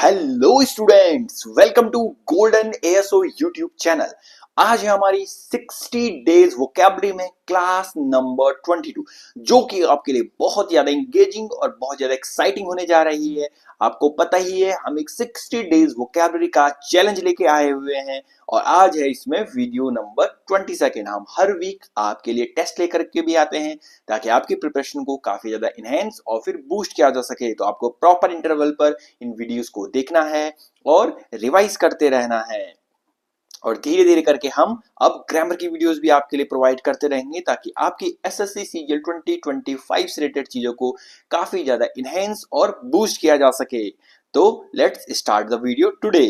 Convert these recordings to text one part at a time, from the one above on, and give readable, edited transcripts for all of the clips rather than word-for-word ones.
Hello students, welcome to golden ASO YouTube channel. आज है हमारी 60 डेज वोकैबुलरी में क्लास नंबर 22, जो कि आपके लिए बहुत ज्यादा इंगेजिंग और बहुत ज्यादा एक्साइटिंग होने जा रही है। आपको पता ही है, हम एक 60 डेज वोकैबुलरी का चैलेंज लेके आए हुए हैं और आज है इसमें वीडियो नंबर 22। हम हर वीक आपके लिए टेस्ट लेकर के भी आते हैं ताकि आपकी प्रिपरेशन को काफी ज्यादा इनहेंस और फिर बूस्ट किया जा सके। तो आपको प्रॉपर इंटरवल पर इन वीडियोस को देखना है और रिवाइज करते रहना है और धीरे धीरे करके हम अब ग्रामर की वीडियोस भी आपके लिए प्रोवाइड करते रहेंगे ताकि आपकी एसएससी सीजीएल 2025 से रिलेटेड चीजों को काफी ज्यादा इनहेंस और बूस्ट किया जा सके। तो let's start the video today.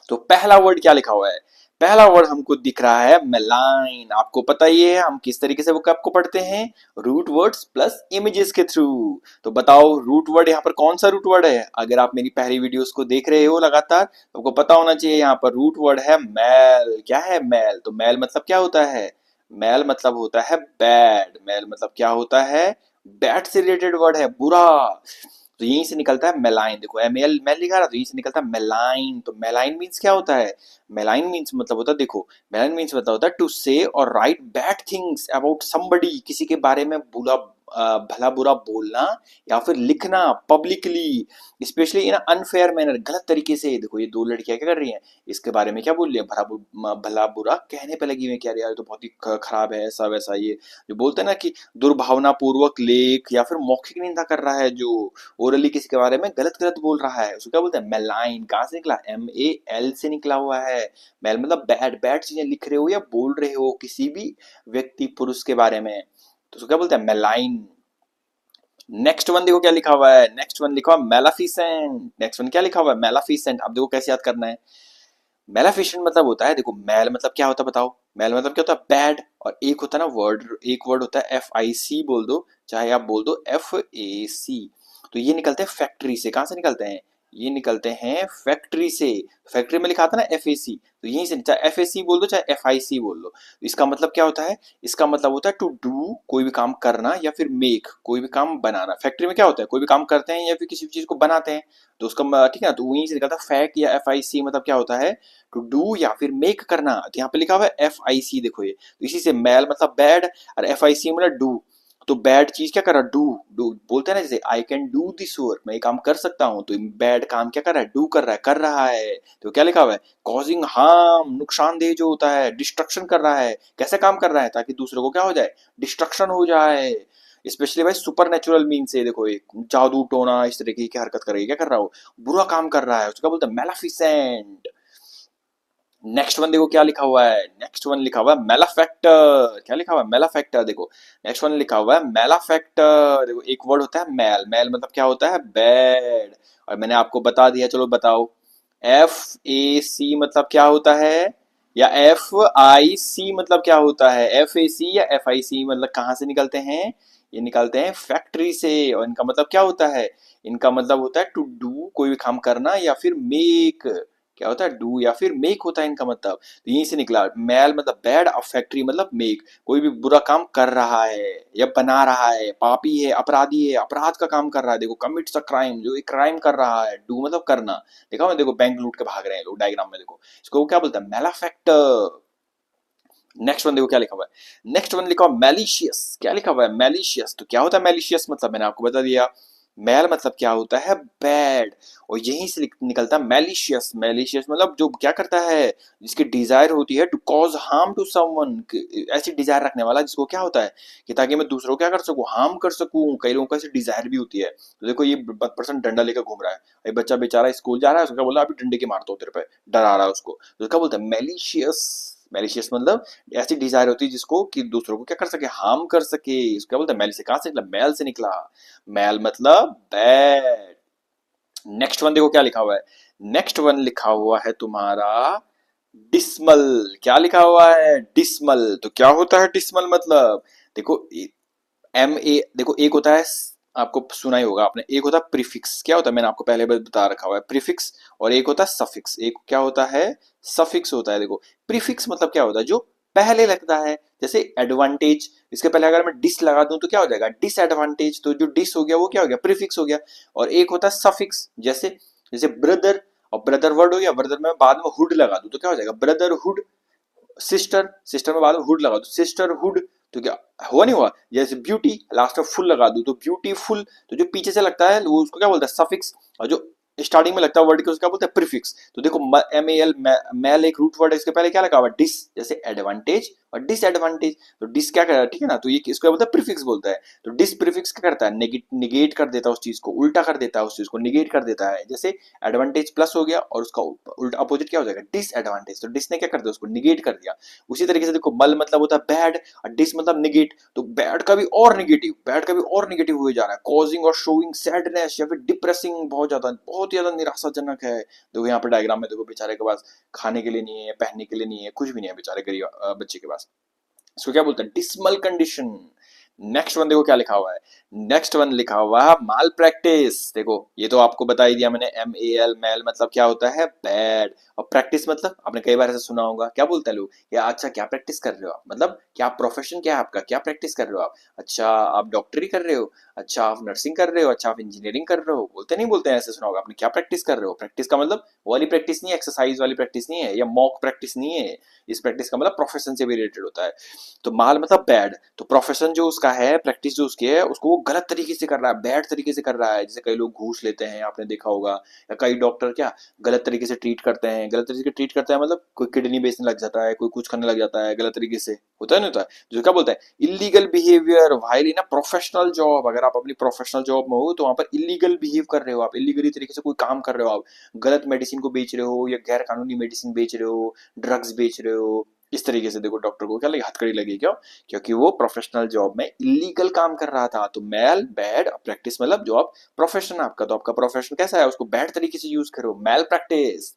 तो पहला वर्ड क्या लिखा हुआ है? पहला वर्ड हमको दिख रहा है मेलाइन। आपको पता ही है हम किस तरीके से vocab को पढ़ते हैं, रूट वर्ड्स प्लस इमेजेस के थ्रू। तो बताओ रूट वर्ड यहाँ पर कौन सा रूट वर्ड है? अगर आप मेरी पहली वीडियोस को देख रहे हो लगातार तो आपको पता होना चाहिए यहाँ पर रूट वर्ड है मैल। क्या है? मैल। तो मैल मतलब क्या होता है? मैल मतलब होता है बैड। मैल मतलब क्या होता है? बैड से रिलेटेड वर्ड है, बुरा। तो यहीं से निकलता है मेलाइन। देखो एम एल मैल लिखा रहा, तो यहीं से निकलता है मेलाइन। तो मेलाइन मीन्स क्या होता है? मेलाइन मीन्स मतलब होता है, देखो मेलाइन मीन्स मतलब होता है टू से और right bad things about somebody. किसी के बारे में बुरा भला बुरा बोलना या फिर लिखना publicly, specially in unfair manner, गलत तरीके से। देखो ये दो लड़कियां क्या कर रही हैं, इसके बारे में क्या बोल रही है, भला बुरा कहने पे लगी हुई है कि यार तो बहुत ही खराब है, ऐसा वैसा। ये जो बोलते हैं ना कि दुर्भावना पूर्वक लेख या फिर मौखिक निंदा कर रहा है, जो ओरली किसी के बारे में गलत गलत बोल रहा है, उसको क्या बोलते हैं? मेलाइन। कहां से निकला? MAL से निकला हुआ है। मेल मतलब बैड बैड चीजें लिख रहे हो या बोल रहे हो किसी भी व्यक्ति पुरुष के बारे में, तो उसको क्या बोलते हैं? मेलाइन। नेक्स्ट वन देखो क्या लिखा हुआ है। नेक्स्ट वन लिखा हुआ मेलाफिसेंट। नेक्स्ट वन क्या लिखा हुआ है? मेलाफिसेंट। अब देखो कैसे याद करना है। मेलाफिसेंट मतलब होता है, देखो मैल मतलब क्या होता है बताओ? मैल मतलब क्या होता है? बैड। और एक होता है ना वर्ड, एक वर्ड होता है FIC, बोल दो चाहे आप बोल दो FAC। तो ये निकलते हैं फैक्ट्री से। कहां से निकलते हैं? ये निकलते हैं फैक्ट्री से। फैक्ट्री में लिखा था ना FAC, तो यहीं से, चाहे FAC बोल दो चाहे FIC बोल दो। तो इसका मतलब क्या होता है? इसका मतलब होता है टू डू, कोई भी काम करना, या फिर मेक, कोई भी काम बनाना। फैक्ट्री में क्या होता है? कोई भी काम करते हैं या फिर किसी भी चीज को बनाते हैं। तो उसका ठीक है ना, तो वहीं से निकलता है फैक्ट या FIC। मतलब क्या होता है? टू डू या फिर मेक करना। तो यहाँ पे लिखा हुआ है FIC, देखो ये, तो इसी से मैल मतलब बैड और FIC मतलब डू। तो बैड चीज क्या कर रहा है? डू। डू बोलते हैं ना, जैसे I can do this work, मैं ये काम कर सकता हूँ। तो बैड काम क्या कर रहा है? डू कर रहा है, कर रहा है। तो क्या लिखा हुआ है? कॉजिंग हार्म, नुकसानदेह जो होता है, डिस्ट्रक्शन कर रहा है। कैसे काम कर रहा है? ताकि दूसरों को क्या हो जाए? डिस्ट्रक्शन हो जाए। स्पेशली भाई सुपर नेचुरल मीन से, देखो एक जादू टोना इस तरीके की हरकत कर रही है, क्या कर रहा हो? बुरा काम कर रहा है, उसको क्या बोलते हैं? मेलाफिसेंट। नेक्स्ट वन देखो क्या लिखा हुआ है। नेक्स्ट वन लिखा हुआ है मेलाफैक्टर। क्या लिखा हुआ है? मेलाफैक्टर। देखो नेक्स्ट वन लिखा हुआ है मेलाफैक्टर। देखो एक वर्ड होता है मैल। मैल मतलब क्या होता है? बैड। और मैंने आपको बता दिया, चलो बताओ। FAC मतलब क्या होता है, या FIC मतलब क्या होता है? FAC या FIC मतलब कहाँ से निकलते हैं? ये निकलते हैं फैक्ट्री से। और इनका मतलब क्या होता है? इनका मतलब होता है टू डू, कोई भी काम करना, या फिर मेक। क्या होता है? डू या फिर मेक होता है इनका मतलब। तो यहीं से निकला मैल मतलब बैड और फैक्ट्री मतलब मेक। कोई भी बुरा काम कर रहा है या बना रहा है, पापी है, अपराधी है, अपराध का काम कर रहा है। देखो कमिट्स अ क्राइम, जो एक क्राइम कर रहा है। डू मतलब करना। देखा मैं, देखो बैंक लूट के भाग रहे हैं लोग डायग्राम में, देखो इसको क्या बोलते हैं? मेलाफैक्टर। नेक्स्ट वन देखो क्या लिखा हुआ है। नेक्स्ट वन लिखा हुआ मैलिशियस। क्या लिखा हुआ है? मैलिशियस। तो क्या होता है मैलिशियस? मतलब मैंने आपको बता दिया। मैल मतलब क्या होता है? बैड। और यहीं से निकलता है मैलिशियस। मैलिशियस मतलब जो क्या करता है, जिसकी डिजायर होती है to cause harm to someone. ऐसी डिजायर रखने वाला जिसको क्या होता है कि ताकि मैं दूसरों को क्या कर सकूं? हार्म कर सकूं। कई लोगों को ऐसी डिजायर भी होती है। तो देखो ये पर्सन डंडा लेकर घूम रहा है, ये बच्चा बेचारा स्कूल जा रहा है, उसको क्या बोला? अभी डंडे के मारता हूं तेरे पे, डरा रहा है उसको। तो क्या बोलते हैं? मैलिशियस। मैलिशियस मतलब ऐसी डिजायर होती है जिसको कि दूसरों को क्या कर सके? हार्म कर सके। इसको क्या बोलते हैं? मैल से। कहां से निकला? मैल से निकला। मैल मतलब बैड। नेक्स्ट वन देखो क्या लिखा हुआ है। नेक्स्ट वन लिखा हुआ है तुम्हारा डिस्मल। क्या लिखा हुआ है? डिस्मल। तो क्या होता है डिस्मल मतलब? देखो देखो एक होता है, आपको सुना ही होगा आपने, एक होता है प्रीफिक्स। क्या होता है? मैंने आपको पहले भी बता रखा हुआ है प्रीफिक्स। और एक होता है सफिक्स। एक क्या होता है? सफिक्स होता है। देखो प्रीफिक्स मतलब क्या होता है? जो पहले लगता है, जैसे एडवांटेज, इसके पहले अगर मैं डिस लगा दूं तो क्या हो जाएगा? डिसएडवांटेज। तो जो डिस हो गया वो क्या हो गया? प्रीफिक्स हो गया। और एक होता है सफिक्स, जैसे जैसे ब्रदर, और ब्रदर वर्ड हो गया, ब्रदर में बाद में हुड लगा दूं तो क्या हो जाएगा, ब्रदरहुड। सिस्टर, सिस्टर में बाद में हुड लगा दो, सिस्टरहुड, तो क्या हुआ नहीं हुआ। जैसे ब्यूटी, लास्ट में फुल लगा दू तो ब्यूटीफुल, तो जो पीछे से लगता है वो उसको क्या बोलता है, सफिक्स। और जो स्टार्टिंग में लगता है वर्ड के उसको क्या बोलते हैं, प्रीफिक्स। तो देखो MAL, मैल एक रूट वर्ड है, इसके पहले क्या लगा हुआ, डिस, जैसे एडवांटेज और डिसएडवांटेज। तो डिस क्या कर रहा है, ठीक है ना, तो ये इसको क्या बोलता है, प्रीफिक्स बोलता है। तो डिस प्रीफिक्स क्या करता है, निगेट कर देता है उस चीज को, उल्टा कर देता है उस चीज को, निगेट कर देता है। जैसे एडवांटेज प्लस हो गया और उसका उल्टा अपोजिट क्या हो जाएगा, डिसएडवांटेज। तो डिस ने क्या कर दिया, उसको निगेट कर दिया। उसी तरीके से देखो मल मतलब होता है बैड, और डिस मतलब निगेट। तो बैड का भी और निगेटिव, बैड का भी और निगेटिव हुए जा रहा है, कॉजिंग और शोइंग सैडनेस या फिर डिप्रेसिंग, बहुत ज्यादा निराशाजनक है। देखो यहाँ पे डायग्राम में देखो, बेचारे के पास खाने के लिए नहीं है, पहनने के लिए नहीं है, कुछ भी नहीं है बेचारे गरीब बच्चे के पास। इसको क्या बोलते हैं, डिसमल कंडीशन। नेक्स्ट वन देखो क्या लिखा हुआ है, नेक्स्ट वन लिखा हुआ है माल प्रैक्टिस। देखो ये तो आपको बता ही दिया मैंने, MAL, मैल मतलब क्या होता है, बैड। और प्रैक्टिस मतलब आपने कई बार ऐसे सुना होगा, क्या बोलते हैं लोग, या अच्छा क्या प्रैक्टिस कर रहे हो आप, मतलब क्या प्रोफेशन क्या है आपका, क्या प्रैक्टिस कर रहे हो आप, अच्छा आप डॉक्टरी कर रहे हो, अच्छा आप नर्सिंग कर रहे हो, अच्छा आप इंजीनियरिंग कर रहे हो, बोलते नहीं बोलते हैं, ऐसे सुना होगा आपने, क्या प्रैक्टिस कर रहे हो। प्रैक्टिस का मतलब वो वाली प्रैक्टिस नहीं है, एक्सरसाइज वाली प्रैक्टिस नहीं है, या मॉक प्रैक्टिस नहीं है। इस प्रैक्टिस का मतलब प्रोफेशन से भी रिलेटेड होता है। तो माल मतलब बैड, तो प्रोफेशन जो उसका है, प्रैक्टिस जो उसकी है, उसको वो गलत तरीके से कर रहा है, बैड तरीके से कर रहा है। जैसे कई लोग घूस लेते हैं, आपने देखा होगा, या कई डॉक्टर क्या गलत तरीके से ट्रीट करते हैं। गलत तरीके से ट्रीट करते हैं मतलब कोई किडनी बेचने लग जाता है, कोई कुछ करने लग जाता है गलत तरीके से, होता है नहीं होता है। जो क्या बोलता है, illegal behaviour while in a professional job. अगर आप अपनी प्रोफेशनल जॉब में हो तो वहां पर इलीगल बिहेव कर रहे हो, आप इलीगली तरीके से कोई काम कर रहे हो, आप गलत मेडिसिन को बेच रहे हो, या गैर कानूनी मेडिसिन बेच रहे हो, ड्रग्स बेच रहे हो। इस तरीके से देखो डॉक्टर को क्या लगी, हथकड़ी लगी, क्यों, क्योंकि वो प्रोफेशनल जॉब में इलीगल काम कर रहा था। तो मैल बैड, प्रैक्टिस मतलब जॉब, प्रोफेशन आपका, तो आपका प्रोफेशन कैसा है, उसको बैड तरीके से यूज करो, मैल प्रैक्टिस।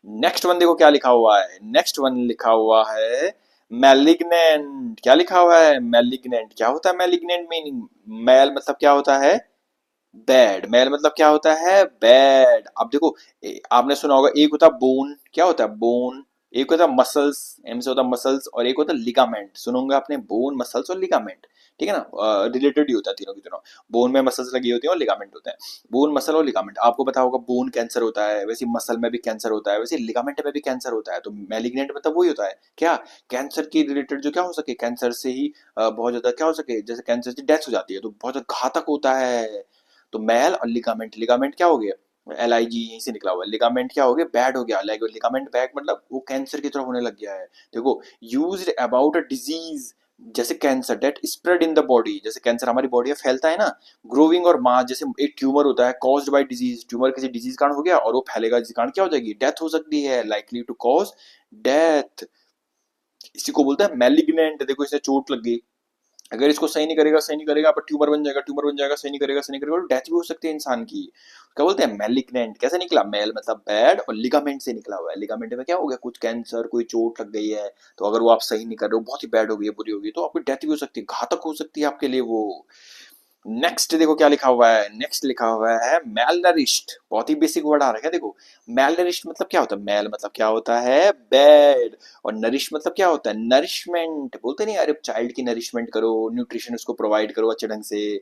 नेक्स्ट वन देखो क्या लिखा हुआ है, नेक्स्ट वन लिखा हुआ है मैलिग्नेंट। क्या लिखा हुआ है, मैलिग्नेंट। क्या होता है मैलिग्नेंट मीनिंग, मैल मतलब क्या होता है, बैड। मेल मतलब क्या होता है, बैड। अब देखो आपने सुना होगा, एक होता है बोन, क्या होता है बोन, एक होता है मसल्स, एम से होता है मसल्स, और एक होता है लिगामेंट। सुनोगे आपने, बोन, मसल्स और लिगामेंट, ठीक है ना, रिलेटेड ही होता है तीनों की तीनों। बोन में मसल्स लगी होती हैं और लिगामेंट होते हैं। बोन, मसल और लिगामेंट, आपको पता होगा बोन कैंसर होता है, वैसे मसल में भी कैंसर होता है, वैसे लिगामेंट में भी कैंसर होता है। तो मैलिग्नेंट मतलब वही होता है क्या, कैंसर की रिलेटेड जो क्या हो सके, कैंसर से ही बहुत ज्यादा क्या हो सके, जैसे कैंसर से डेथ हो जाती है तो बहुत ज्यादा घातक होता है। तो मैल और लिगामेंट, लिगामेंट क्या हो गया, LIG यहीं से निकला हुआ है, लिगामेंट क्या हो गया, बैड हो गया। लिगामेंट बैड मतलब वो कैंसर की तरफ होने लग गया है। देखो यूज्ड अबाउट अ डिजीज, जैसे cancer that spread in the body, जैसे कैंसर हमारी बॉडी में फैलता है ना, ग्रोविंग और मास, जैसे एक ट्यूमर होता है कॉज्ड बाय डिजीज, ट्यूमर किसी डिजीज कारण हो गया और वो फैलेगा, जिस कारण क्या हो जाएगी, डेथ हो सकती है, लाइकली टू कॉज डेथ। इसी को बोलते हैं मैलिग्नेंट। देखो इसे चोट लग गई, अगर इसको सही नहीं करेगा, सही नहीं करेगा, पर ट्यूमर बन जाएगा, ट्यूमर बन जाएगा, सही नहीं करेगा, सही नहीं करेगा, डेथ भी हो सकती है इंसान की। क्या बोलते हैं मैलिग्नेंट। कैसे निकला, मेल मतलब बैड और लिगामेंट से निकला हुआ है। लिगामेंट में क्या हो गया, कुछ कैंसर, कोई चोट लग गई है, तो अगर वो आप सही नहीं कर रहे हो, बहुत ही बैड हो गई है, बुरी हो गई, तो आपकी डेथ भी हो सकती है, घातक हो सकती है आपके लिए वो। नेक्स्ट देखो क्या लिखा हुआ है, नेक्स्ट लिखा हुआ है मैलनरिश्ड। बहुत ही बेसिक वर्ड आ रहा है देखो, मैलनरिश्ड मतलब क्या होता है, मैल मतलब क्या होता है, बैड, और नरिश मतलब क्या होता है, नरिशमेंट। बोलते नहीं, अरे चाइल्ड की नरिशमेंट करो, न्यूट्रिशन उसको प्रोवाइड करो अच्छे ढंग से।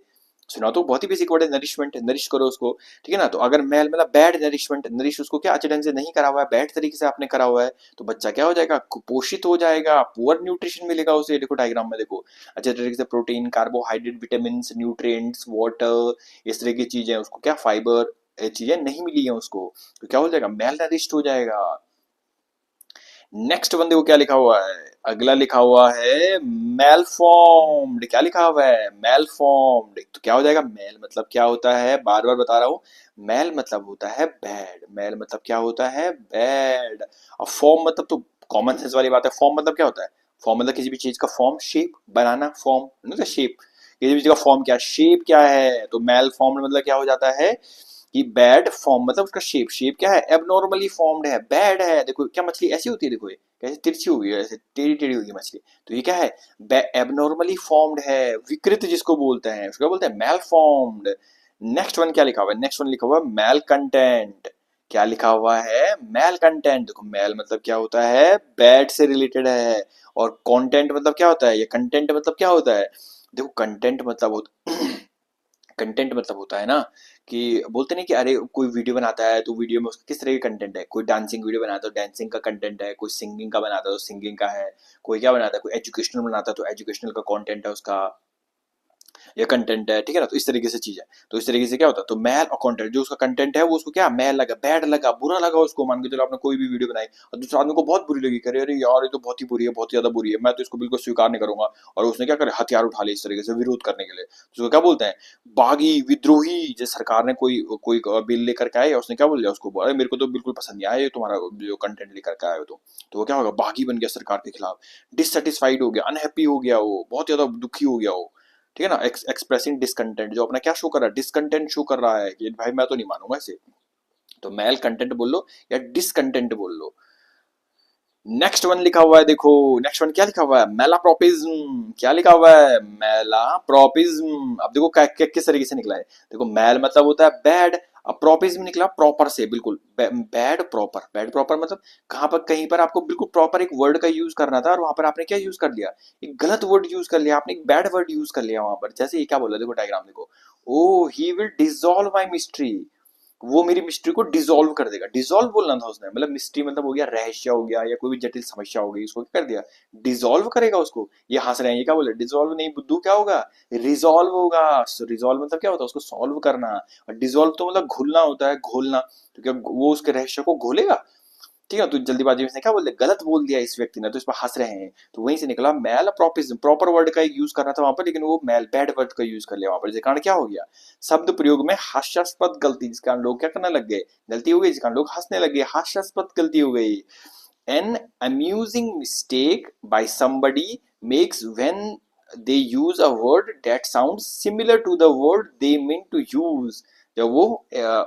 सुना तो बहुत ही बेसिक वर्ड है, नरिशमेंट, नरिश करो उसको, ठीक है ना। तो अगर मैल मतलब बैड नरिशमेंट, नरिश उसको क्या अच्छे ढंग से नहीं करा हुआ है, बैड तरीके से आपने करा हुआ है, तो बच्चा क्या हो जाएगा, कुपोषित हो जाएगा, पुअर न्यूट्रिशन मिलेगा उसे। देखो डायग्राम में देखो, अच्छे तरीके से protein, carbohydrate, vitamin, nutrients, water, इस तरह की चीजें, उसको क्या फाइबर, ये चीजें नहीं मिली है उसको, तो क्या हो जाएगा, मेल नरिश्ड हो जाएगा। नेक्स्ट बंदे को क्या लिखा हुआ है, अगला लिखा हुआ है मेलफॉर्म्ड। क्या लिखा हुआ है, मेलफॉर्म्ड। तो क्या हो जाएगा, मेल मतलब क्या होता है, बार बार बता रहा हूं, मेल मतलब होता है बैड, मेल मतलब क्या होता है, बैड। और फॉर्म मतलब तो कॉमन सेंस वाली बात है, फॉर्म मतलब क्या होता है, फॉर्म मतलब किसी भी चीज का फॉर्म, शेप बनाना, फॉर्म मतलब शेप, किसी भी चीज का फॉर्म क्या, शेप क्या है, तो मेल फॉर्म्ड मतलब क्या हो जाता है कि बैड फॉर्म मतलब उसका शेप, शेप क्या है, एबनॉर्मली फॉर्म्ड है, बैड है। देखो क्या मछली ऐसी होती है, देखो ये कैसे तिरछी हुई है, ऐसे टेढ़ी टेढ़ी हुई है मछली, तो ये क्या है, एबनॉर्मली फॉर्म्ड है, विकृत जिसको बोलते हैं, उसको बोलते हैं मेल फॉर्म्ड। नेक्स्ट वन क्या लिखा हुआ है, नेक्स्ट वन लिखा हुआ है मेल कंटेंट। क्या लिखा हुआ है, मेल कंटेंट। देखो मेल मतलब क्या होता है, बैड से रिलेटेड है, और कंटेंट मतलब क्या होता है, ये कंटेंट मतलब क्या होता है, देखो कंटेंट मतलब कंटेंट मतलब होता है ना कि बोलते नहीं कि अरे कोई वीडियो बनाता है तो वीडियो में उसका किस तरह की कंटेंट है, कोई डांसिंग वीडियो बनाता है तो डांसिंग का कंटेंट है, कोई सिंगिंग का बनाता है तो सिंगिंग का है, कोई क्या बनाता है, कोई एजुकेशनल बनाता है तो एजुकेशनल का कंटेंट है उसका, ये कंटेंट है, ठीक है ना। तो इस तरीके से चीज है। तो इस तरीके से क्या होता है, तो मैल और कंटेंट, जो उसका कंटेंट है वो उसको क्या मैल लगा, बैड लगा, बुरा लगा उसको। मान के चलो आपने कोई भी वीडियो बनाई और दूसरे आदमी को बहुत बुरी लगी, करे अरे यार ये तो बहुत ही बुरी है, बहुत ही ज्यादा बुरी है, मैं तो इसको बिल्कुल स्वीकार नहीं करूंगा, और उसने क्या करे, हथियार उठा लिया इस तरीके से विरोध करने के लिए। तो उसको क्या बोलते हैं, बागी विद्रोही। जैसे सरकार ने कोई कोई बिल लेकर के आए और उसने क्या बोल दिया उसको, अरे मेरे को तो बिल्कुल पसंद नहीं आया ये तुम्हारा जो कंटेंट लेकर के आए हो, तो वो क्या होगा, बागी बन गया सरकार के खिलाफ, डिससेटिस्फाइड हो गया, अनहैप्पी हो गया, वो बहुत ज्यादा दुखी हो गया वो, ठीक है ना। एक्सप्रेसिंग डिसकंटेंट, जो अपना क्या शो कर रहा है, डिसकंटेंट शो कर रहा है कि भाई मैं तो नहीं मानूंगा इसे। तो मैल कंटेंट बोल लो या डिसकंटेंट बोल लो। नेक्स्ट वन लिखा हुआ है, देखो नेक्स्ट वन क्या लिखा हुआ है, मेलाप्रोपिज्म। क्या लिखा हुआ है, मेलाप्रोपिज्म। अब देखो किस तरीके से निकला है। देखो मैल मतलब होता है बैड, अब प्रोपिज्म निकला प्रॉपर से, बिल्कुल बैड प्रॉपर। बैड प्रॉपर मतलब कहां पर, कहीं पर आपको बिल्कुल प्रॉपर एक वर्ड का यूज करना था और वहां पर आपने क्या यूज कर लिया, एक गलत वर्ड यूज कर लिया, आपने एक बैड वर्ड यूज कर लिया वहां पर। जैसे ये क्या बोला, देखो डायग्राम देखो, oh he will dissolve my mystery, वो मेरी मिस्ट्री को डिसॉल्व कर देगा। डिसॉल्व बोलना था उसने, मतलब मिस्ट्री मतलब हो गया रहस्य हो गया या कोई भी जटिल समस्या हो गई, उसको क्या कर दिया, डिसॉल्व करेगा उसको। ये हंस रहे हैं, ये क्या बोले, डिसॉल्व नहीं बुद्धू, क्या होगा, रिजॉल्व होगा। रिजॉल्व मतलब क्या होता है, उसको सॉल्व करना। और डिसॉल्व तो मतलब घुलना होता है, घोलना। तो क्या वो उसके रहस्य को घोलेगा, ठीक है। तो जल्दीबाजी में इसने क्या बोल दिया, गलत बोल दिया इस व्यक्ति ने, तो इस पर हंस रहे हैं। तो वहीं से निकला मैल प्रोपिज्म, प्रॉपर वर्ड का यूज करना था वहां पर, लेकिन वो मैल बैड वर्ड का यूज कर लिया वहां पर। जिस कारण क्या हो गया, शब्द प्रयोग में हास्यास्पद गलती, जिस कारण लोग क्या करने लग गए, गलती हो गई, जिस कारण लोग हंसने लग गए, हास्यास्पद गलती हो गई। An amusing mistake by somebody makes when they use a word that sounds similar to the word they meant to use। जब वो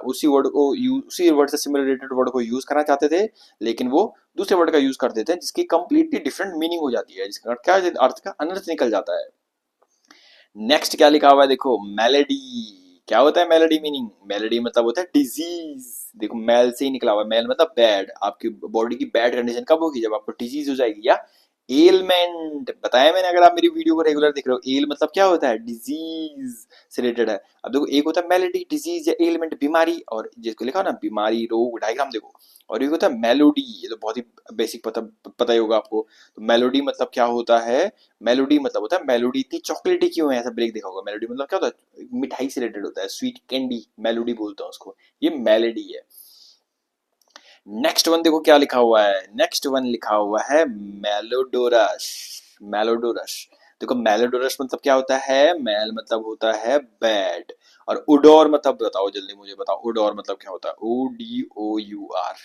उसी वर्ड को उसी वर्ड से सिमिलर रिलेटेड वर्ड को यूज करना चाहते थे, लेकिन वो दूसरे वर्ड का यूज कर देते हैं जिसकी कंप्लीटली डिफरेंट मीनिंग हो जाती है, जिसका क्या अर्थ का अनर्थ निकल जाता है। नेक्स्ट क्या लिखा हुआ है, देखो मेलेडी। क्या होता है मेलेडी मीनिंग, मेलेडी मतलब होता है डिजीज। देखो मेल से ही निकला हुआ है, मेल मतलब बैड, आपकी बॉडी की बैड कंडीशन कब होगी, जब आपको डिजीज हो जाएगी, या एलमेंट। बताया मैंने, अगर आप मेरी वीडियो को रेगुलर देख रहे हो, एल मतलब क्या होता है, डिजीज से रिलेटेड है। अब देखो एक होता है मेलेडी, डिजीज या एलिमेंट, बीमारी, और जिसको लिखा हो ना बीमारी रोग, डायग्राम देखो। और एक होता है मेलोडी, ये तो बहुत ही बेसिक पता ही होगा आपको। तो मेलोडी मतलब क्या होता है, मेलोडी मतलब होता है, मेलोडी इतनी चॉकलेटी क्यों है, ऐसा ब्रेक देखा होगा। मेलोडी मतलब क्या होता है, मिठाई से रिलेटेड होता है, स्वीट कैंडी, मेलोडी बोलते हैं उसको, ये मेलेडी है। नेक्स्ट वन देखो क्या लिखा हुआ है, नेक्स्ट वन लिखा हुआ है मेलोडोरस। मेलोडोरस, देखो मेलोडोरस मतलब क्या होता है, मेल मतलब होता है बैड, और उडोर मतलब बताओ जल्दी मुझे बताओ, उडोर मतलब क्या होता है, ODOUR,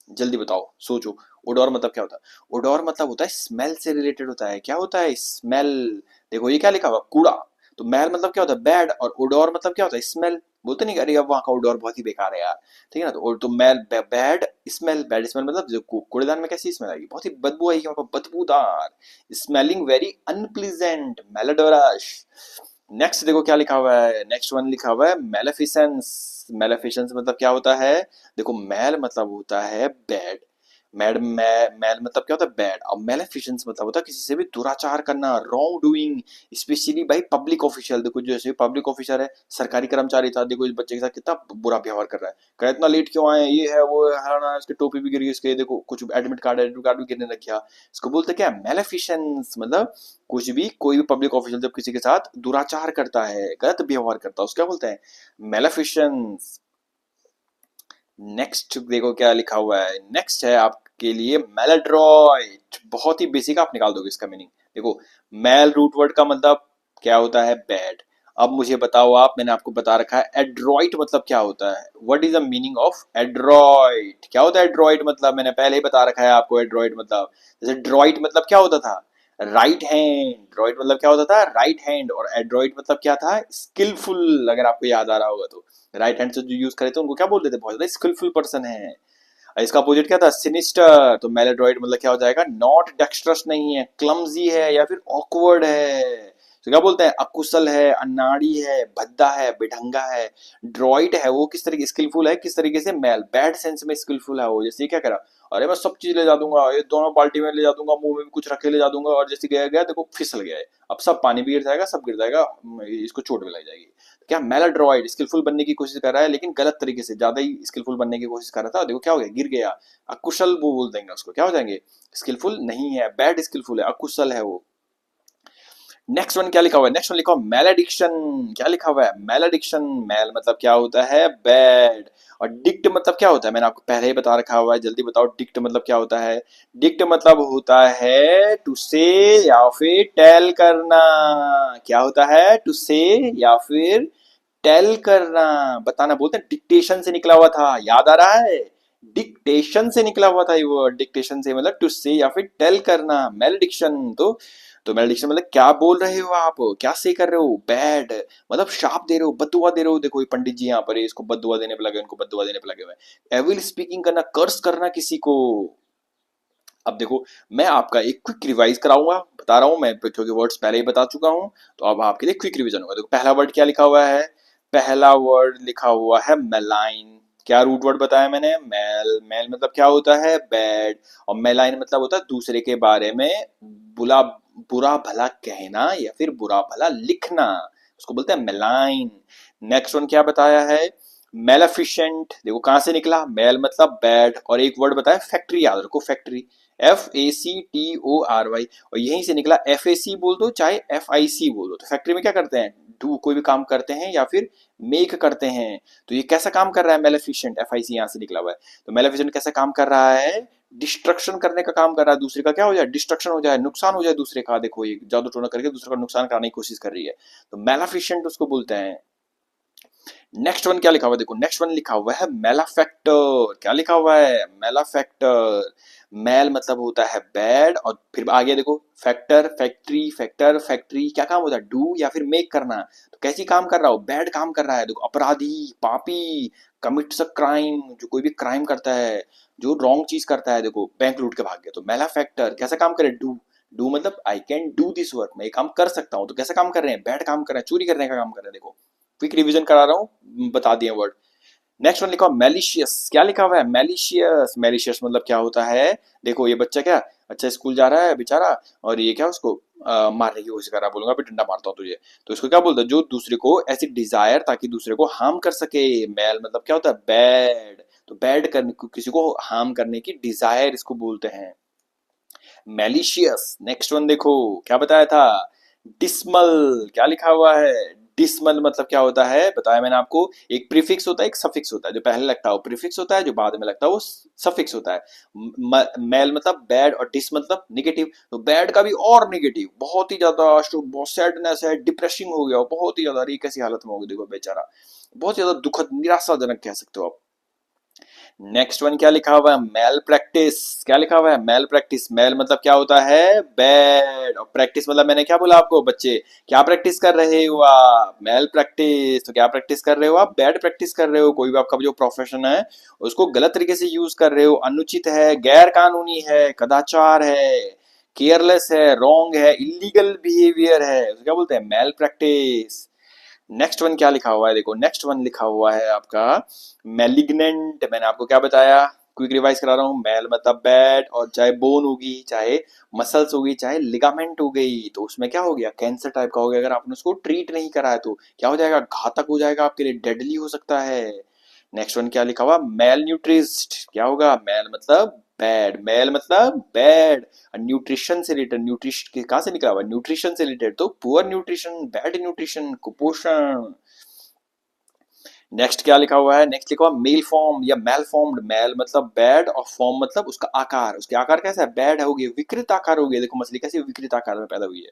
जल्दी बताओ सोचो। ओडोर मतलब क्या होता है, ओडोर मतलब होता है स्मेल से रिलेटेड होता है। क्या होता है, स्मेल। देखो ये क्या लिखा हुआ, कूड़ा। तो मैल मतलब क्या होता है, बैड, और ओडोर मतलब क्या होता है, स्मेल। बोलते नहीं कि अरे अब वहां का ओडोर बहुत ही बेकार है यार, ठीक है ना। तो मैल बैड स्मेल, बैड स्मेल मतलब जो कूड़ेदान में कैसी स्मेल आएगी, बहुत ही बदबू आएगी वहां पर, बदबूदार, स्मेलिंग वेरी अनप्लीजेंट, मेलोडोरस। नेक्स्ट देखो क्या लिखा हुआ है, नेक्स्ट वन लिखा हुआ है मेलेफिसेंस। मेलेफिसेंस मतलब क्या होता है, देखो मैल मतलब होता है बैड, मैल मतलब क्या होता है बैड, और मेलेफिसेंस मतलब होता है किसी से भी दुराचार करना, wrong doing, specially by public official. देखो जैसे पब्लिक ऑफिसर है, सरकारी कर्मचारी था, देखो इस बच्चे के साथ कितना बुरा व्यवहार कर रहा है, कह रहा है, इतना लेट क्यों आए, ये है वो है, हराना, इसके टोपी भी गिर गई, इसके देखो कुछ एडमिट कार्ड भी गिरने लग गया। इसको बोलते क्या, मेलेफिसेंस मतलब कुछ भी, कोई भी पब्लिक ऑफिशियल जब किसी के साथ दुराचार करता है, गलत व्यवहार करता है, उसको क्या बोलते हैं, मेलेफिसेंस। नेक्स्ट देखो क्या लिखा हुआ है, नेक्स्ट है आपके लिए मैलाड्रॉइट। बहुत ही बेसिक, आप निकाल दोगे इसका मीनिंग। देखो मैल रूट वर्ड का मतलब क्या होता है, बैड। अब मुझे बताओ आप, मैंने आपको बता रखा है एड्रॉइट मतलब क्या होता है, what is the meaning of Adroit. क्या होता है एड्रॉइट मतलब, मैंने पहले ही बता रखा है आपको एड्रॉइट मतलब। जैसे ड्रॉइट मतलब क्या होता था, राइट हैंड, ड्रॉइट मतलब क्या होता था, राइट हैंड, और एड्रॉइट मतलब क्या था, स्किलफुल, अगर आपको याद आ रहा होगा तो। राइट हैंड से जो यूज करे थे उनको क्या बोलते थे, बहुत ज्यादा स्किलफुल पर्सन है। और इसका अपोजिट क्या था, सिनिस्टर। तो मेलेड्रॉइड मतलब क्या हो जाएगा, नॉट डेक्स्ट्रस नहीं है, क्लमजी है, या फिर ऑकवर्ड है, तो क्या बोलते हैं, अकुशल है, अनाड़ी है, भद्दा है, बेढंगा है। ड्रॉइड है वो किस तरीके स्किलफुल है, किस तरीके से, मैल बैड सेंस में स्किलफुल है वो। जैसे ये क्या करा, अरे मैं सब चीज ले जा दूंगा, ये दोनों बाल्टी में ले जा दूंगा, मुंह में भी कुछ रखे ले जा दूंगा, और जैसे गया गया देखो फिसल गया है, अब सब पानी भी गिर जाएगा, सब गिर जाएगा, इसको चोट भी लग जाएगी। क्या मेलाड्रॉइड स्किलफुल बनने की कोशिश कर रहा है, लेकिन गलत तरीके से, ज्यादा ही स्किलफुल बनने की कोशिश कर रहा था, देखो क्या हो गया, गिर गया। अकुशल वो बोल देंगे उसको, क्या हो जाएंगे, स्किलफुल नहीं है, बैड स्किलफुल है, अकुशल है वो। नेक्स्ट वन क्या लिखा हुआ है, नेक्स्ट वन लिखा हुआ मैलेडिक्शन। क्या लिखा हुआ है, मैलेडिक्शन। मैल मतलब क्या होता है, बैड। और डिक्ट मतलब क्या होता है, मैंने आपको पहले ही बता रखा हुआ है, जल्दी बताओ डिक्ट मतलब क्या होता है। डिक्ट मतलब होता है टू से या फिर टेल करना। क्या होता है, टू से या फिर टेल करना, बताना, बोलते हैं डिक्टेशन से निकला हुआ था, याद आ रहा है, डिक्टेशन से निकला हुआ था ये वर्ड, डिक्टेशन से मतलब टू से या फिर टेल करना, मैलेडिक्शन। तो मैलेडिक्शन मतलब क्या बोल रहे हो आप, क्या से कर रहे हो, बैड, मतलब शाप दे रहे हो, बददुआ दे रहे हो। देखो ये पंडित जी यहाँ पर इसको बददुआ देने पे लगे, उनको बददुआ देने पे लगे हुए हैं। एविल स्पीकिंग करना, कर्स करना किसी को। अब देखो मैं आपका एक क्विक रिवाइज कराऊंगा, बता रहा हूं मैं क्योंकि वर्ड्स पहले ही बता चुका हूं, तो अब आपके लिए क्विक रिवीजन होगा। देखो पहला वर्ड क्या लिखा हुआ है, पहला वर्ड लिखा हुआ है मेलाइन। क्या रूट वर्ड बताया मैंने, मेल। मेल मतलब क्या होता है, बैड। और मेलाइन मतलब होता है दूसरे के बारे में बुरा बुरा भला कहना या फिर बुरा भला लिखना, उसको बोलते हैं मेलाइन। नेक्स्ट वन क्या बताया है, मेलाफिशेंट। देखो कहां से निकला, मेल मतलब बैड, और एक वर्ड बताया फैक्ट्री, याद रखो फैक्ट्री, FACTORY, और यहीं से निकला FAC बोल दो चाहे FIC बोल दो। तो फैक्ट्री में क्या करते हैं, डू कोई भी काम करते हैं या फिर मेक करते हैं। तो ये कैसा काम कर रहा है, मेलेफिशिएंट, FIC यहाँ से निकला हुआ है। तो मेलेफिशिएंट कैसा काम कर रहा है, डिस्ट्रक्शन करने का काम कर रहा है, दूसरे का क्या हो जाए, डिस्ट्रक्शन हो जाए, नुकसान हो जाए दूसरे का। देखो ये जादू टोना करके दूसरे का नुकसान कराने की कोशिश कर रही है, तो मेलाफिशिएंट उसको बोलते हैं। नेक्स्ट वन क्या लिखा हुआ है, देखो नेक्स्ट वन लिखा हुआ है मेलाफैक्टर। क्या लिखा हुआ है, मेलाफैक्टर। मेल मतलब होता है बैड, और फिर आगे देखो फैक्टर, फैक्ट्री, फैक्टर, फैक्ट्री, क्या काम होता है, डू या फिर मेक करना। तो कैसी काम कर रहा हो, बैड काम कर रहा है। देखो अपराधी, पापी, कमिट्स अ क्राइम, जो कोई भी क्राइम करता है, जो रॉन्ग चीज करता है, देखो बैंक लूट के भाग गया, तो मेलाफैक्टर कैसा काम करे, डू। डू मतलब I can do this work, मैं ये काम कर सकता हूँ। तो कैसा काम कर रहे हैं, बैड काम कर रहे हैं, चोरी करने का काम कर रहे हैं। देखो क्विक रिवीजन करा रहा हूँ, बता दिए वर्ड। नेक्स्ट वन लिखा हुआ मैलिशियस। क्या लिखा हुआ है, मैलिशियस। मैलिशियस मतलब क्या होता है, देखो ये बच्चा क्या, अच्छा स्कूल जा रहा है बेचारा, और ये क्या उसको मारने की कोशिश कर रहा है, बोलूंगा डंडा मारता हूँ तुझे। तो इसको क्या बोलता है, जो दूसरे को ऐसी डिजायर ताकि दूसरे को हार्म कर सके। मैल मतलब क्या होता है, बैड। तो बैड करने किसी को हार्म करने की डिजायर इसको बोलते हैं मैलिशियस। नेक्स्ट वन देखो क्या बताया था, डिसमल। क्या लिखा हुआ है, डिसमल मतलब क्या होता है, बताया मैंने आपको, एक प्रीफिक्स होता है एक सफिक्स होता है, जो पहले लगता है वो प्रीफिक्स होता है, जो बाद में लगता है वो सफिक्स होता है। मेल मतलब बैड और डिस मतलब निगेटिव। तो बैड का भी और निगेटिव, बहुत ही ज्यादा बहुत सैडनेस है, डिप्रेसिंग हो गया, बहुत ही ज्यादा, अरे कैसी हालत में हो गई देखो बेचारा, बहुत ज्यादा दुखद निराशाजनक कह सकते हो आप। नेक्स्ट वन क्या लिखा हुआ है, मेल प्रैक्टिस। क्या लिखा हुआ है, मेल प्रैक्टिस। मेल मतलब क्या होता है, बैड, और प्रैक्टिस मतलब मैंने क्या बोला आपको बच्चे, क्या प्रैक्टिस कर रहे हो आप, मेल प्रैक्टिस। तो क्या प्रैक्टिस कर रहे हो आप, बैड प्रैक्टिस कर रहे हो, कोई भी आपका जो प्रोफेशन है उसको गलत तरीके से यूज कर रहे हो, अनुचित है, गैर कानूनी है, कदाचार है, केयरलेस है, रॉन्ग है, इलीगल बिहेवियर है, उसको क्या बोलते हैं, मेल प्रैक्टिस। नेक्स्ट वन क्या लिखा हुआ है, देखो नेक्स्ट वन लिखा हुआ है आपका मैलिग्नेंट। मैंने आपको क्या बताया, क्विक रिवाइज करा रहा हूँ, मेल मतलब बैड, और चाहे बोन होगी, चाहे मसल्स होगी, चाहे लिगामेंट हो गई, तो उसमें क्या हो गया, कैंसर टाइप का हो गया। अगर आपने उसको ट्रीट नहीं करा है तो क्या हो जाएगा, घातक हो जाएगा आपके लिए, डेडली हो सकता है। नेक्स्ट वन क्या लिखा हुआ, मेल न्यूट्रिस्ट। क्या होगा, मेल मतलब बैड, मेल मतलब बैड, न्यूट्रिशन से रिलेटेड, न्यूट्रिशन कहाँ से निकला हुआ, न्यूट्रिशन से रिलेटेड, तो पुअर न्यूट्रिशन, बैड न्यूट्रिशन, कुपोषण। नेक्स्ट क्या लिखा हुआ है, नेक्स्ट लिखा हुआ मेल फॉर्म या मेल फॉर्म्ड। मेल मतलब बैड और फॉर्म मतलब उसका आकार, उसके आकार कैसा है, बैड होगी, विकृत आकार होगी। देखो मछली कैसी विकृत आकार में पैदा हुई है।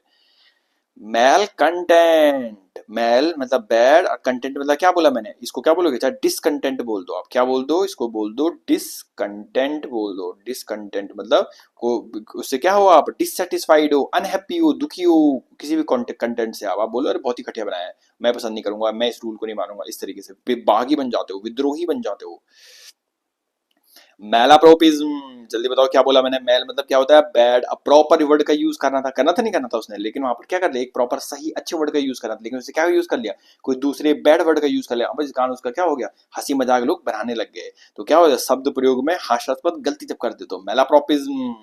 मेल कंटेंट, मेल मतलब बैड और कंटेंट मतलब क्या बोला मैंने, इसको क्या बोलोगे, चाहे डिसकंटेंट बोल दो आप, क्या बोल दो इसको, बोल दो डिसकंटेंट बोल दो। डिसकंटेंट मतलब को उससे क्या हो, आप डिससेटिस्फाइड हो, अनहैप्पी हो, दुखी हो किसी भी कंटेंट से। आप बोलो अरे बहुत ही घटिया बनाया है, मैं पसंद नहीं करूंगा, मैं इस रूल को नहीं मानूंगा, इस तरीके से बागी बन जाते हो, विद्रोही बन जाते हो। मैलाप्रोपिज्म, जल्दी बताओ क्या बोला मैंने। मेल मतलब क्या होता है? बैड। अब प्रॉपर वर्ड का यूज करना था नहीं करना था उसने, लेकिन वहां पर क्या कर लिया, एक प्रॉपर सही अच्छे वर्ड का यूज करना था, लेकिन उसने क्या यूज कर लिया, कोई दूसरे बैड वर्ड का यूज कर लिया। अब इस कारण उसका क्या हो गया, हंसी मजाक लोग बनाने लग गए। तो क्या हो गया, शब्द प्रयोग में हास्यास्पद गलती जब कर दे तो मैलाप्रोपिज्म।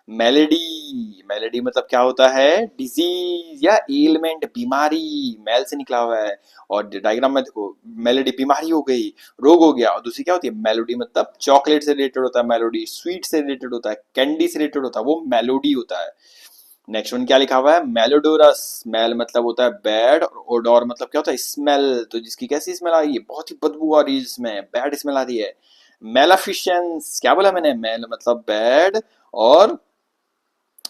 मेलेडी, मेलेडी मतलब क्या होता है, डिजीज या एलिमेंट, बीमारी, मेल से निकला हुआ है। और डायग्राम में देखो, मेलेडी बीमारी हो गई, रोग हो गया। और दूसरी क्या होती है, मेलोडी मतलब चॉकलेट से रिलेटेड होता है, मेलोडी स्वीट से रिलेटेड होता है, कैंडी से रिलेटेड होता है, वो मेलोडी होता है। नेक्स्ट वन क्या लिखा हुआ है, मेलोडोरस। स्मेल मतलब होता है बैड, और ओडोर मतलब क्या होता है, स्मेल। तो जिसकी कैसी स्मेल आ रही है, बहुत ही बदबू आ रही है, जिसमें बैड स्मेल आ रही है। मेलाफिशंस, क्या बोला मैंने, मेल मतलब बैड, और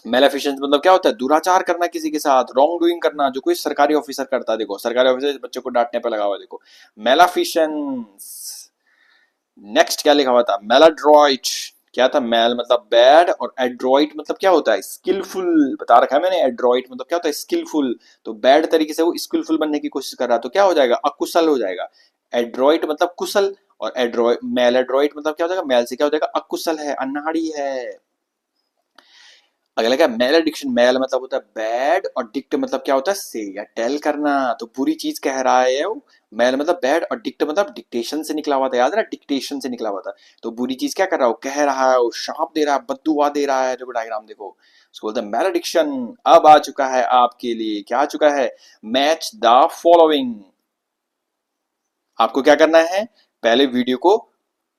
मेलेफिशंस मतलब क्या होता है, दुराचार करना किसी के साथ, रॉन्ग डूइंग करना, जो कोई सरकारी ऑफिसर करता है। देखो सरकारी ऑफिसर बच्चों को डांटने पर लगा हुआ है, देखो मेलाफिशंस। नेक्स्ट क्या लिखा हुआ था, मेलाड्रॉइट। क्या था, मेल मतलब बैड, और एड्रॉइट मतलब क्या होता है, स्किलफुल। बता रखा है मैंने, एड्रॉइट मतलब क्या होता है, स्किलफुल। तो बैड तरीके से वो स्किलफुल बनने की कोशिश कर रहा है, तो क्या हो जाएगा, अकुशल हो जाएगा। एड्रॉइट मतलब कुशल, और एड्रॉइट, मेल एड्रॉइट मतलब क्या हो जाएगा, मेल से क्या हो जाएगा, अकुशल है, अनाड़ी है। अगला क्या, मेल एडिक्शन। मेल मतलब होता है बैड, और डिक्ट मतलब क्या होता है, से या टेल करना, तो बुरी चीज कह रहा है वो। मेल मतलब बैड, और डिक्ट मतलब डिक्टेशन से निकला हुआ था, याद है ना, डिक्टेशन से निकला हुआ था। तो बुरी चीज क्या कर रहा है, वो कह रहा है, वो शाप दे रहा है, बद्दुआ दे रहा है। देखो डायग्राम देखो, उसको बोलते हैं मेल एडिक्शन। अब आ चुका है आपके लिए, क्या आ चुका है, मैच द फॉलोइंग। आपको क्या करना है, पहले वीडियो को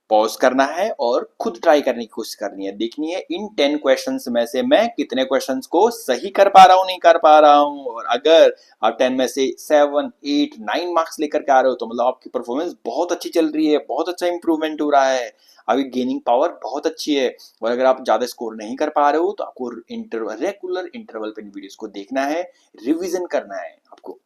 पॉज करना है और खुद ट्राई करने की कोशिश करनी है, देखनी है इन 10 क्वेश्चंस में से मैं कितने क्वेश्चंस को सही कर पा रहा हूं, नहीं कर पा रहा हूं। और अगर आप 10 में से 7, 8, 9 मार्क्स लेकर के आ रहे हो, तो मतलब आपकी परफॉर्मेंस बहुत अच्छी चल रही है, बहुत अच्छा इंप्रूवमेंट हो रहा है, अभी गेनिंग पावर बहुत अच्छी है। और अगर आप ज्यादा स्कोर नहीं कर पा रहे हो, तो आपको रेगुलर इंटरवल पे वीडियोस को देखना है, रिविजन करना है आपको।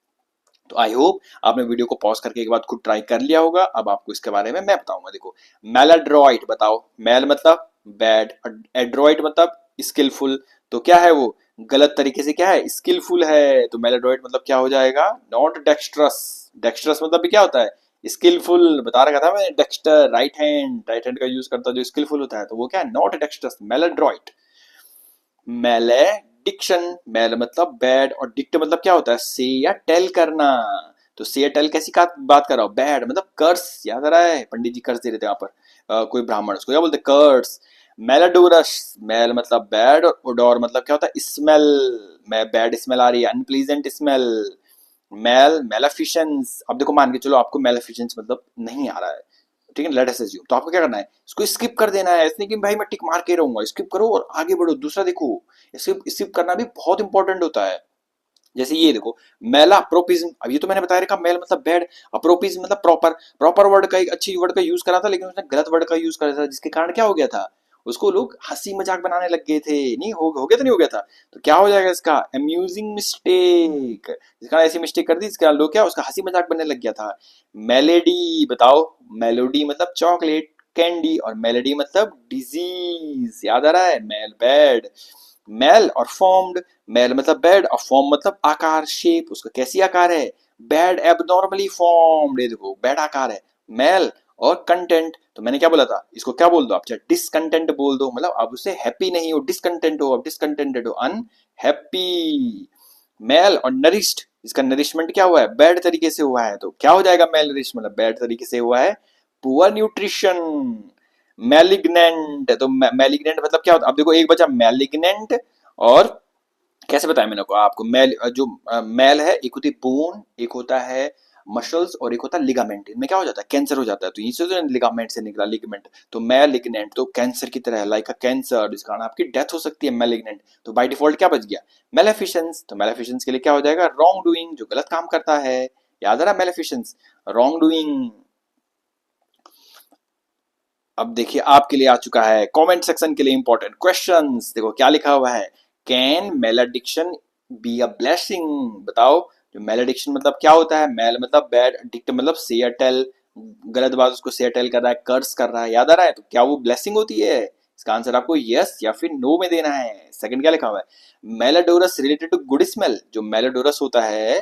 तो आई होप आपने वीडियो को पॉज करके एक बार खुद ट्राई कर लिया होगा। अब आपको इसके बारे में मैं बताऊंगा। देखो, मेलाड्रॉइड बताओ, मेल मतलब बैड, एड्रॉइड मतलब स्किलफुल। तो क्या है वो, गलत तरीके से क्या है, स्किलफुल है। तो मेलाड्रॉइड मतलब क्या हो जाएगा, नॉट डेक्स्ट्रस। डेक्स्ट्रस मतलब भी क्या होता है, स्किलफुल। बता रखा था मैंने, डेक्स्टर राइट हैंड का यूज करता है जो स्किलफुल होता है, तो वो क्या है, नॉट डेक्स्ट्रस, मेलाड्रॉइड। मैलेडिक्शन, मेल मतलब बैड, और डिक्ट मतलब क्या होता है, से या टेल करना। तो से या टेल कैसी बात कर रहा हूं, बैड मतलब कर्स, याद आ रहा है, पंडित जी कर्स दे रहे थे वहां पर, कोई ब्राह्मण, उसको क्या बोलते, कर्स। मेलाडोरस, मेल मतलब बैड, और ओडोर मतलब क्या होता है, स्मेल। मैं बैड स्मेल आ रही है, अनप्लीजेंट स्मेल। मेलाफिशंस, अब देखो मान के चलो आपको मेलाफिशंस मतलब नहीं आ रहा है, ठीक है, लेट अस अज्यूम, तो आपको क्या करना है, इसको स्किप कर देना है। इसलिए कि भाई मैं टिक मार के रहूंगा, स्किप करो और आगे बढ़ो, दूसरा देखो। स्किप स्किप करना भी बहुत इंपॉर्टेंट होता है। जैसे ये देखो, मेला अप्रोपिज्म, अब ये तो मैंने बताया रखा, मेल मतलब बैड, अप्रोपिज्म मतलब प्रॉपर। प्रॉपर वर्ड का, एक अच्छी वर्ड का यूज करा था, लेकिन उसने गलत वर्ड का यूज करा था, जिसके कारण क्या हो गया था, उसको लोग हंसी मजाक बनाने लग गए थे। नहीं हो गया तो नहीं हो गया था, तो क्या हो जाएगा इसका, अम्यूजिंग मिस्टेक। जिसका ऐसी मिस्टेक कर दी, इसका लोग क्या, उसका हंसी मजाक बनने लग गया था। मेलेडी बताओ, मेलोडी मतलब चॉकलेट, कैंडी, और मेलेडी मतलब डिजीज, याद आ रहा है, मेल बैड। मेल और फॉर्म्ड, मेल मतलब बैड, और फॉर्म मतलब आकार, शेप, उसका कैसी आकार है, बैड एबनॉर्मली फॉर्म्ड। ये देखो बैड आकार है। मेल और कंटेंट, तो मैंने क्या बोला था, इसको क्या बोल दो आप, चाहे डिसकंटेंट बोल दो, मतलब आप उससे हैप्पी नहीं हो, डिसकंटेंट हो, आप डिसकंटेंटेड हो, अनहैप्पी। मेल और नरिश्ड, इसका नरिशमेंट क्या हुआ है, बैड तरीके से हुआ है, तो क्या हो जाएगा, मेल नरिश मतलब बैड तरीके से हुआ है, पुअर न्यूट्रिशन। मैलिग्नेंट, तो मैलिग्नेंट मतलब क्या होता है, अब देखो एक बचा मैलिग्नेंट, और कैसे बताया मैंने को आपको, मेल जो मेल है, एक होती है बोन, एक होता है मसल्स, और एक होता है लिगामेंट। इनमें क्या हो जाता है, कैंसर हो जाता है, तो इसे तो लिगामेंट से निकला लिगामेंट, तो मैलिग्नेंट तो कैंसर की तरह है, लाइक अ कैंसर, इस कारण आपकी डेथ हो सकती है, मैलिग्नेंट। तो बाय डिफॉल्ट क्या बच गया, मेलेफिशंस। तो मेलेफिशंस के लिए क्या हो जाएगा, रॉन्ग डूइंग, जो गलत काम करता है, याद है ना, मेलेफिशंस, रॉन्ग डूइंग। अब देखिए आपके लिए आ चुका है कमेंट सेक्शन के लिए इंपॉर्टेंट क्वेश्चंस। देखो क्या लिखा हुआ है, can malediction be a blessing. बताओ, जो मेलेडिक्शन मतलब क्या होता है, मेल मतलब बैड, डिक्ट मतलब से या टेल, गलत बात उसको से या टेल कर रहा है, कर्स कर रहा है, याद आ रहा है, तो क्या वो ब्लेसिंग होती है। इसका आंसर आपको यस या फिर नो में देना है। सेकंड क्या लिखा हुआ है, मेलाडोरस रिलेटेड टू गुड स्मेल। जो मेलाडोरस होता है,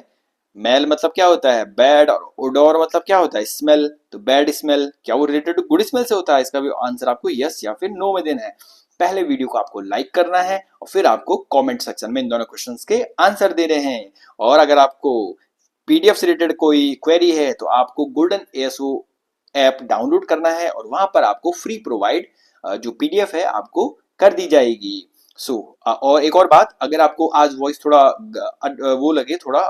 मेल मतलब क्या होता है बैड, और ओडोर मतलब क्या होता है स्मेल। तो बैड स्मेल क्या वो रिलेटेड टू गुड स्मेल से होता है? इसका भी आंसर आपको यस या फिर नो में देना है। पहले वीडियो को आपको लाइक करना है और फिर आपको कमेंट सेक्शन में इन दोनों क्वेश्चंस के आंसर देने हैं। और अगर आपको पीडीएफ से रिलेटेड कोई क्वेरी है तो आपको गोल्डन एएसओ ऐप डाउनलोड करना है और वहां पर आपको फ्री प्रोवाइड जो पीडीएफ है आपको कर दी जाएगी। सो और एक और बात, अगर आपको आज वॉइस थोड़ा वो लगे, थोड़ा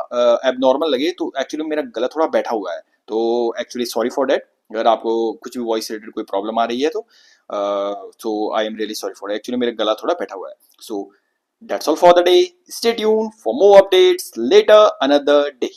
एबनॉर्मल लगे, तो एक्चुअली मेरा गला थोड़ा बैठा हुआ है, तो एक्चुअली सॉरी फॉर डेट। अगर आपको कुछ भी वॉइस रिलेटेड कोई प्रॉब्लम आ रही है तो so I am really sorry for, actually मेरा गला थोड़ा बैठा हुआ है। So that's all for the day. Stay tune for more updates later another day.